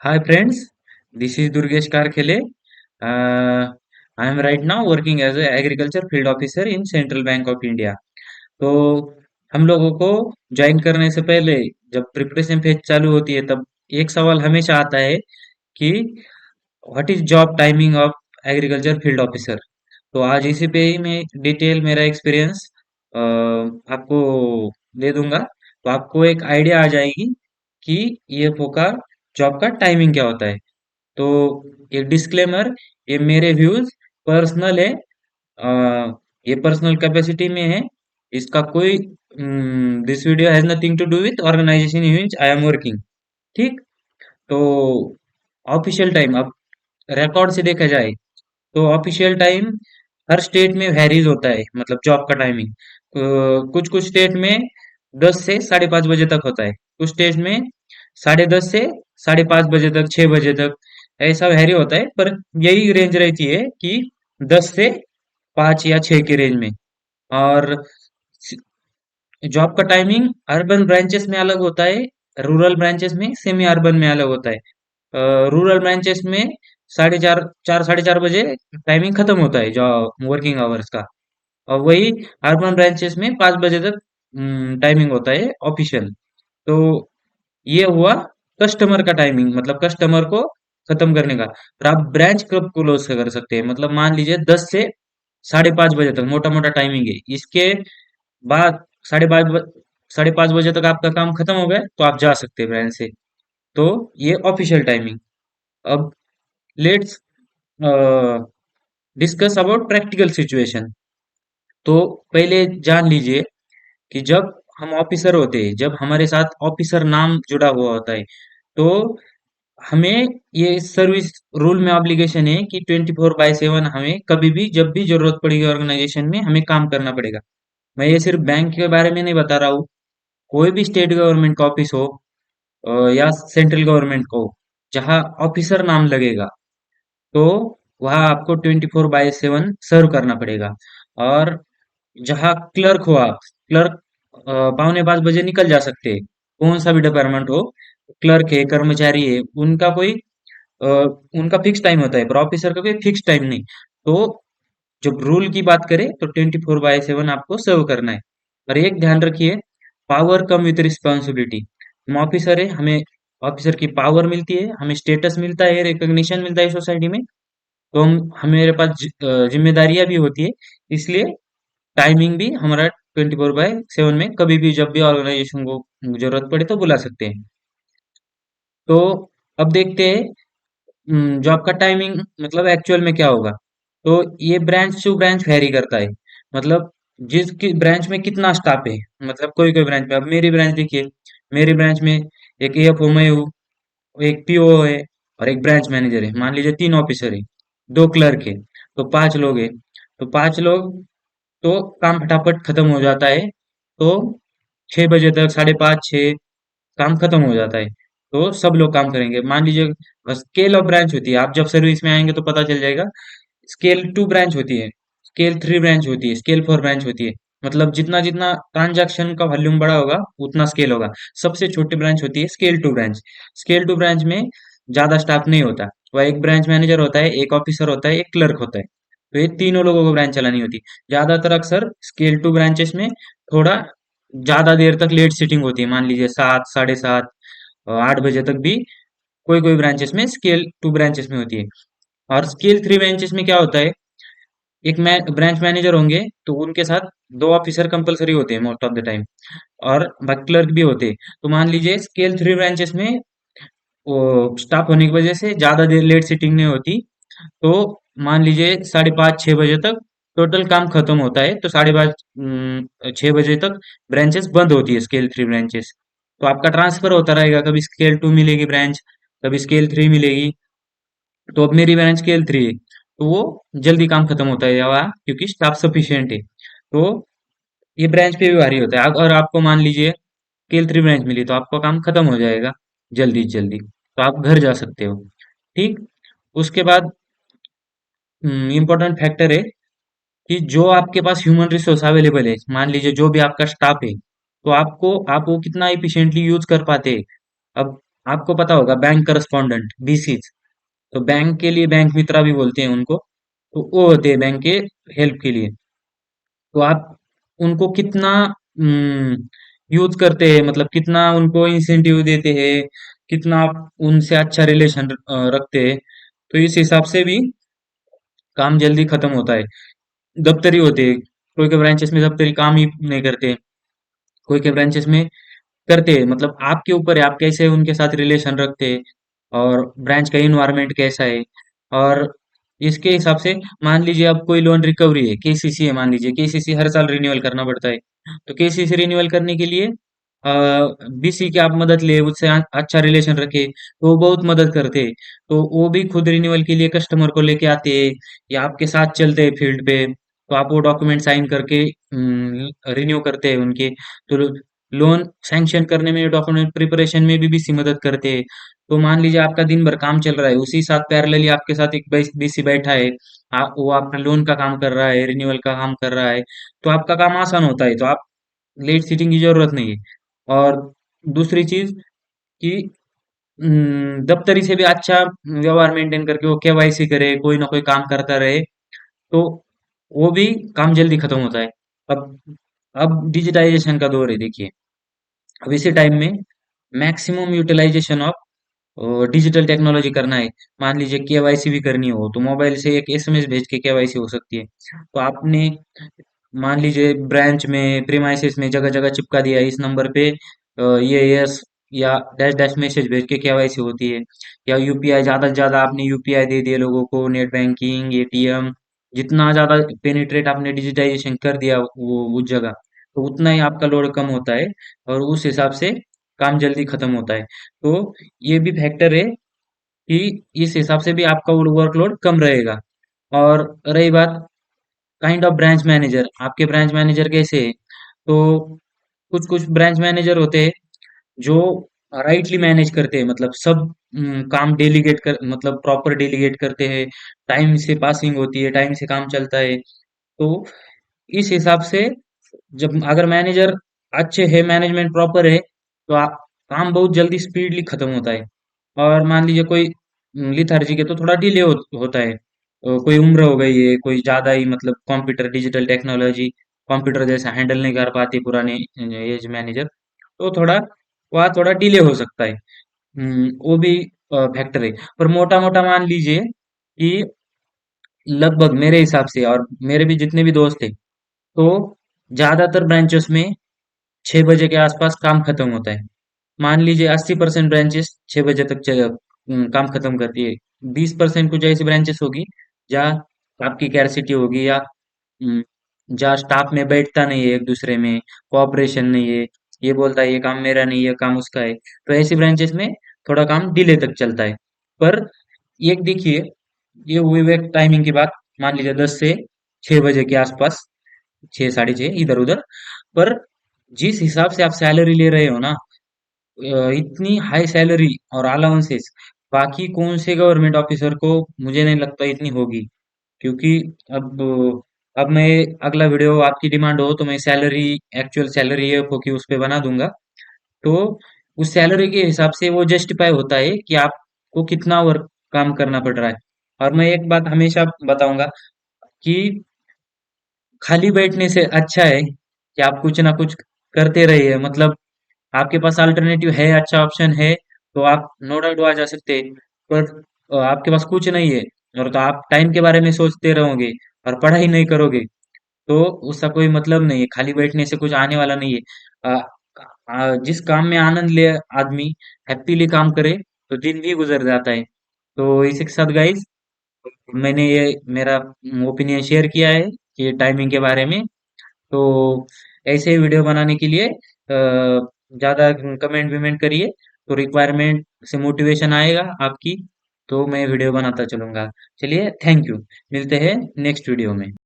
Hi friends, this is Durgesh Karkhele. I am right now working as a agriculture field officer in Central Bank of India. तो हम लोगों को join करने से पहले जब प्रिपरेशन फेज चालू होती है तब एक सवाल हमेशा आता है कि what is job timing of agriculture field officer. तो आज इसी पे ही मैं डिटेल मेरा एक्सपीरियंस आपको दे दूंगा, तो आपको एक आइडिया आ जाएगी कि ईएफओ का जॉब का टाइमिंग क्या होता है। तो एक डिस्क्लेमर, ये मेरे व्यूज पर्सनल है, ये पर्सनल कैपेसिटी में है। इसका कोई this video has nothing to do with organization in which I am working. ठीक। तो ऑफिशियल टाइम, अब रिकॉर्ड से देखा जाए तो ऑफिशियल टाइम हर स्टेट में वेरीज होता है, मतलब जॉब का टाइमिंग कुछ कुछ स्टेट में 10 से 5:30 बजे तक होता है, कुछ स्टेट में 10:30 से 5:30 बजे तक, 6 बजे तक, ऐसा वेरी होता है। पर यही रेंज रहती है कि 10 से 5 या 6 के रेंज में। और जॉब का टाइमिंग अर्बन ब्रांचेस में अलग होता है, रूरल ब्रांचेस में, सेमी अर्बन में अलग होता है। रूरल ब्रांचेस में 4:30 4:30 बजे टाइमिंग खत्म होता है जो वर्किंग आवर्स का। और वही अर्बन ब्रांचेस में 5 बजे तक टाइमिंग होता है ऑफिशियल। तो ये हुआ कस्टमर का टाइमिंग, मतलब कस्टमर को खत्म करने का। और आप ब्रांच कब क्लोज कर सकते हैं, मतलब मान लीजिए 10 से 5:30 बजे तक मोटा मोटा टाइमिंग है। इसके बाद 5:30 बजे तक आपका काम खत्म हो गया तो आप जा सकते हैं ब्रांच से। तो ये ऑफिशियल टाइमिंग। अब let's discuss about practical situation. तो पहले जान लीजिए कि जब हम ऑफिसर होते हैं, जब हमारे साथ ऑफिसर नाम जुड़ा हुआ होता है, तो हमें ये सर्विस रूल में ऑब्लिगेशन है कि 24/7 हमें कभी भी जब भी जरूरत पड़ेगी ऑर्गेनाइजेशन में हमें काम करना पड़ेगा। मैं ये सिर्फ बैंक के बारे में नहीं बता रहा हूँ, कोई भी स्टेट गवर्नमेंट का ऑफिस हो या सेंट्रल गवर्नमेंट को, जहाँ ऑफिसर नाम लगेगा तो वहाँ आपको 24/7 सर्व करना पड़ेगा। और जहाँ क्लर्क हो, आप क्लर्क 4:45 बजे निकल जा सकते हैं, कौन सा भी डिपार्टमेंट हो। क्लर्क है, कर्मचारी है, उनका कोई अ, उनका फिक्स टाइम होता है, पर ऑफिसर का कोई फिक्स टाइम नहीं। तो जब रूल की बात करें तो 24/7 आपको सर्व करना है। और एक ध्यान रखिए, पावर कम विथ रिस्पॉन्सिबिलिटी। हम ऑफिसर है, हमें ऑफिसर की पावर मिलती है, हमें स्टेटस मिलता है, रिकॉग्निशन मिलता है सोसाइटी में। तो हमारे पास जिम्मेदारियां भी होती है। इसलिए टाइमिंग भी हमारा 24/7 में कभी भी जब भी ऑर्गेनाइजेशन को जरूरत पड़े तो बुला सकते हैं। तो अब देखते हैं जॉब का टाइमिंग मतलब एक्चुअल में क्या होगा। तो ये ब्रांच टू ब्रांच वेरी करता है, मतलब जिस ब्रांच में कितना स्टाफ है। मतलब कोई कोई ब्रांच में, अब मेरी ब्रांच देखिए, मेरी ब्रांच में एक एएफओ मैं हूँ, एक पीओ है, और एक ब्रांच मैनेजर है। मान लीजिए 3 ऑफिसर है, 2 क्लर्क है, तो 5 लोग है। तो 5 लोग, तो काम फटाफट खत्म हो जाता है। तो 6 बजे तक, 5:30 6 काम खत्म हो जाता है। तो सब लोग काम करेंगे। मान लीजिए स्केल ऑफ ब्रांच होती है, आप जब सर्विस में आएंगे तो पता चल जाएगा। स्केल 2 ब्रांच होती है, स्केल 3 ब्रांच होती है, स्केल 4 ब्रांच होती है। मतलब जितना जितना ट्रांजैक्शन का वॉल्यूम बड़ा होगा उतना स्केल होगा। सबसे छोटी ब्रांच होती है स्केल 2 ब्रांच। स्केल 2 ब्रांच में ज्यादा स्टाफ नहीं होता, वह एक ब्रांच मैनेजर होता है, एक ऑफिसर होता है, एक क्लर्क होता है। तो ये तीनों लोगों को ब्रांच चलानी होती है। ज्यादातर अक्सर स्केल 2 ब्रांचेस में थोड़ा ज्यादा देर तक लेट सीटिंग होती है, मान लीजिए 7 7:30 8 बजे तक भी कोई कोई ब्रांचेस में, स्केल 2 ब्रांचेस में होती है। और स्केल 3 ब्रांचेस में क्या होता है, एक ब्रांच मैनेजर होंगे तो उनके साथ 2 ऑफिसर कंपलसरी होते हैं मोस्ट ऑफ द टाइम, और बाकी क्लर्क भी होते हैं। तो मान लीजिए स्केल 3 ब्रांचेस में वो स्टाफ होने की वजह से ज्यादा देर लेट सीटिंग नहीं होती। तो मान लीजिए 5:30 6 बजे तक टोटल काम खत्म होता है, तो 5:30 6 बजे तक ब्रांचेस बंद होती है, स्केल 3 ब्रांचेस। तो आपका ट्रांसफर होता रहेगा, कभी स्केल 2 मिलेगी ब्रांच, कभी स्केल 3 मिलेगी। तो अब मेरी ब्रांच स्केल 3 है, तो वो जल्दी काम खत्म होता है वहाँ, क्योंकि स्टाफ सफिशियंट है। तो ये ब्रांच पे भी भारी होता है। और आपको मान लीजिए स्केल 3 ब्रांच मिली तो आपका काम खत्म हो जाएगा जल्दी से जल्दी, तो आप घर जा सकते हो। ठीक। उसके बाद इम्पोर्टेंट फैक्टर है कि जो आपके पास ह्यूमन रिसोर्स अवेलेबल है, मान लीजिए जो भी आपका स्टाफ है, तो आप वो कितना इफिशिएंटली यूज कर पाते हैं। अब आपको पता होगा बैंक करस्पॉन्डेंट, बीसीज। तो बैंक के लिए बैंक मित्रा भी बोलते हैं उनको। तो वो होते हैं बैंक के हेल्प के लिए। तो आप उनको कितना यूज करते हैं, मतलब कितना उनको इंसेंटिव देते हैं, कितना आप उनसे अच्छा रिलेशन रखते हैं, तो इस हिसाब से भी काम जल्दी खत्म होता है। दफ्तरी होते हैं, कोई के ब्रांचेस में दफ्तरी काम ही नहीं करते, कोई के ब्रांचेस में करते हैं। मतलब आपके ऊपर है, आप कैसे उनके साथ रिलेशन रखते हैं और ब्रांच का इन्वायरमेंट कैसा है। और इसके हिसाब से मान लीजिए अब कोई लोन रिकवरी है, केसीसी है, मान लीजिए केसीसी हर साल रिन्यूअल करना पड़ता है। तो केसीसी रिन्यूअल करने के लिए बीसी की आप मदद ले, उससे अच्छा रिलेशन रखे, तो वो बहुत मदद करते हैं। तो वो भी खुद रिन्यूअल के लिए कस्टमर को लेके आते हैं या आपके साथ चलते हैं फील्ड पे। तो आप वो डॉक्यूमेंट साइन करके रिन्यू करते हैं उनके। तो लोन सैंक्शन करने में, डॉक्यूमेंट प्रिपरेशन में भी बीसी मदद करते हैं। तो मान लीजिए आपका दिन भर काम चल रहा है, उसी साथ पैरेलली आपके साथ एक बीसी बैठा है, वो आपका लोन का काम कर रहा है, रिन्यूअल का काम कर रहा है, तो आपका काम आसान होता है। तो आप लेट सीटिंग की जरूरत नहीं है। और दूसरी चीज कि दफ्तरी से भी अच्छा व्यवहार मेंटेन करके वो केवाईसी करे, कोई ना कोई काम करता रहे, तो वो भी काम जल्दी खत्म होता है। अब डिजिटाइजेशन का दौर है, देखिए। अब इसी टाइम में maximum utilization of digital technology करना है। मान लीजिए केवाईसी भी करनी हो तो मोबाइल से एक एसएमएस भेज के केवाईसी हो सकती है। तो आपने मान लीजिए ब्रांच में, प्रीमाइसेस में जगह जगह चिपका दिया है, इस नंबर पे ये यस या डैश डैश मैसेज भेज के केवाईसी होती है। या यूपीआई, ज्यादा से ज्यादा आपने यूपीआई दे दिए लोगों को, नेट बैंकिंग, एटीएम, जितना ज्यादा पेनिट्रेट आपने डिजिटाइजेशन कर दिया वो उस जगह, तो उतना ही आपका लोड कम होता है और उस हिसाब से काम जल्दी खत्म होता है। तो ये भी फैक्टर है कि इस हिसाब से भी आपका वर्कलोड कम रहेगा। और रही बात काइंड ऑफ ब्रांच मैनेजर, आपके ब्रांच मैनेजर कैसे है, तो कुछ कुछ ब्रांच मैनेजर होते हैं जो राइटली मैनेज करते हैं, मतलब सब काम डेलीगेट कर, मतलब प्रॉपर डेलीगेट करते हैं, टाइम से पासिंग होती है, टाइम से काम चलता है। तो इस हिसाब से जब अगर मैनेजर अच्छे है, मैनेजमेंट प्रॉपर है, तो काम बहुत जल्दी स्पीडली खत्म होता है। और मान लीजिए कोई लिथार्जिक है तो थोड़ा डिले होता है। कोई उम्र हो गई है, कोई ज्यादा ही मतलब कंप्यूटर डिजिटल टेक्नोलॉजी कंप्यूटर जैसा हैंडल नहीं कर पाती पुराने एज मैनेजर, तो थोड़ा वहाँ थोड़ा डिले हो सकता है। वो भी फैक्टर है। पर मोटा मोटा मान लीजिए कि लगभग मेरे हिसाब से और मेरे भी जितने भी दोस्त थे, तो ज्यादातर ब्रांचेस में 6 बजे के आसपास काम खत्म होता है। मान लीजिए 80% ब्रांचेस 6 बजे तक काम खत्म करती है। 20% कुछ ऐसी ब्रांचेस होगी जहाँ आपकी कैपेसिटी होगी, या जहाँ स्टाफ में बैठता नहीं है एक दूसरे में, कोऑपरेशन नहीं है, ये बोलता है ये काम मेरा नहीं, ये काम उसका है, तो ऐसी ब्रांचेस में थोड़ा काम डिले तक चलता है। पर एक देखिए, ये हुई एक टाइमिंग की बात, मान लीजिए 10 से 6 बजे के आसपास, 6 साढ़े 6 इधर उधर। पर जिस हिसाब से आप सैलरी ले रहे हो ना, इतनी हाई सैलरी और अलाउंसेस बाकी कौन से गवर्नमेंट ऑफिसर को मुझे नहीं लगता इतनी होगी। क्योंकि अब अब मैं अगला वीडियो आपकी डिमांड हो तो मैं सैलरी, एक्चुअल सैलरी है कि उस पे बना दूंगा। तो उस सैलरी के हिसाब से वो जस्टिफाई होता है कि आपको कितना वर्क काम करना पड़ रहा है। और मैं एक बात हमेशा बताऊंगा कि खाली बैठने से अच्छा है कि आप कुछ ना कुछ करते रहिए। मतलब आपके पास अल्टरनेटिव है, अच्छा ऑप्शन है, तो आप नो डाउट आ जा सकते हैं। पर आपके पास कुछ नहीं है और तो आप टाइम के बारे में सोचते रहोगे और पढ़ाई नहीं करोगे, तो उसका कोई मतलब नहीं है। खाली बैठने से कुछ आने वाला नहीं है। अ, जिस काम में आनंद ले आदमी, हैप्पीली काम करे, तो दिन भी गुजर जाता है। तो इसी के साथ गाइस, मैंने ये मेरा ओपिनियन शेयर किया है कि टाइमिंग के बारे में। तो ऐसे ही वीडियो बनाने के लिए ज़्यादा कमेंट विमेंट करिए, तो रिक्वायरमेंट से मोटिवेशन आएगा आपकी, तो मैं वीडियो बनाता चलूंगा। चलिए, थैंक यू। मिलते हैं नेक्स्ट वीडियो में।